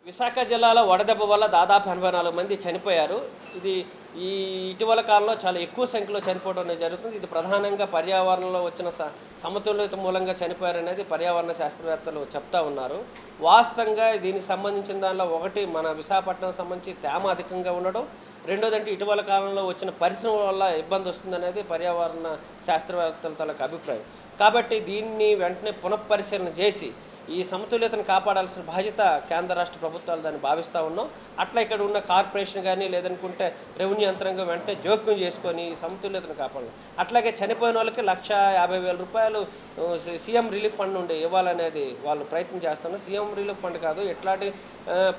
విశాఖ జిల్లాలో వడదెబ్బ వల్ల దాదాపు 84 మంది చనిపోయారు. ఇది ఈ ఇటీవల కాలంలో చాలా ఎక్కువ సంఖ్యలో చనిపోవడం అనేది జరుగుతుంది. ఇది ప్రధానంగా పర్యావరణంలో వచ్చిన సమతుల్యత మూలంగా చనిపోయారనేది పర్యావరణ శాస్త్రవేత్తలు చెప్తా ఉన్నారు. వాస్తవంగా దీనికి సంబంధించిన దానిలో ఒకటి మన విశాఖపట్నం సంబంధించి తేమ అధికంగా ఉండడం, రెండోదంటే ఇటీవల కాలంలో వచ్చిన పరిశ్రమల వల్ల ఇబ్బంది వస్తుందనేది పర్యావరణ శాస్త్రవేత్తల తాలూకు అభిప్రాయం. కాబట్టి దీన్ని వెంటనే పునఃపరిశీలన చేసి ఈ సమతుల్యతను కాపాడాల్సిన బాధ్యత కేంద్ర రాష్ట్ర ప్రభుత్వాలు దాన్ని భావిస్తూ ఉన్నాం. అట్లా ఇక్కడ ఉన్న కార్పొరేషన్ కానీ లేదనుకుంటే రెవెన్యూ యంత్రాంగం వెంటనే జోక్యం చేసుకొని ఈ సమతుల్యతను కాపాడాలి. అట్లాగే చనిపోయిన వాళ్ళకి ₹1,50,000 సీఎం రిలీఫ్ ఫండ్ నుండి ఇవ్వాలనేది వాళ్ళు ప్రయత్నం చేస్తున్నారు. సీఎం రిలీఫ్ ఫండ్ కాదు, ఎట్లాంటి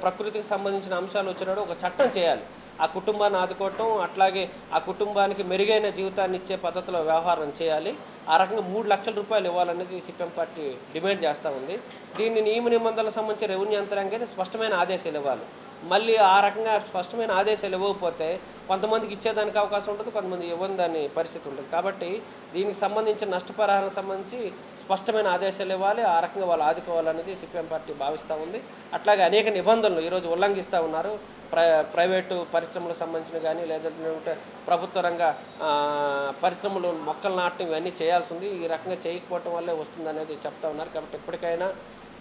ప్రకృతికి సంబంధించిన అంశాలు వచ్చినప్పుడు ఒక చట్టం చేయాలి. ఆ కుటుంబాన్ని ఆదుకోవటం, అట్లాగే ఆ కుటుంబానికి మెరుగైన జీవితాన్ని ఇచ్చే పద్ధతిలో వ్యవహారం చేయాలి. ఆ రకంగా ₹3,00,000 ఇవ్వాలనేది సిపిఎం పార్టీ డిమాండ్ చేస్తూ ఉంది. దీన్ని నియమ నిబంధనలకు సంబంధించి రెవెన్యూ యంత్రాంగానికి స్పష్టమైన ఆదేశాలు ఇవ్వాలి. మళ్ళీ ఆ రకంగా స్పష్టమైన ఆదేశాలు ఇవ్వకపోతే కొంతమందికి ఇచ్చేదానికి అవకాశం ఉంటుంది, కొంతమంది ఇవ్వని దాని పరిస్థితి ఉంటుంది. కాబట్టి దీనికి సంబంధించిన నష్టపరిహారం సంబంధించి స్పష్టమైన ఆదేశాలు ఇవ్వాలి. ఆ రకంగా వాళ్ళు ఆదుకోవాలనేది సిపిఎం పార్టీ భావిస్తూ ఉంది. అట్లాగే అనేక నిబంధనలు ఈరోజు ఉల్లంఘిస్తూ ఉన్నారు. ప్రైవేటు పరిశ్రమలకు సంబంధించిన కానీ లేదంటే ప్రభుత్వ రంగ పరిశ్రమలు మొక్కలు నాటడం ఇవన్నీ చేయాల్సి ఉంది. ఈ రకంగా చేయకపోవటం వల్లే వస్తుందనేది చెప్తా ఉన్నారు. కాబట్టి ఎప్పటికైనా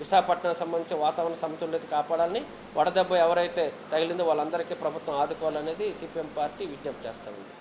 విశాఖపట్నం సంబంధించి వాతావరణ సమతుల్యత కాపాడాలని, వడదెబ్బ ఎవరైతే తగిలిందో వాళ్ళందరికీ ప్రభుత్వం ఆదుకోవాలనేది సిపిఎం పార్టీ విజ్ఞప్తి చేస్తూ ఉంది.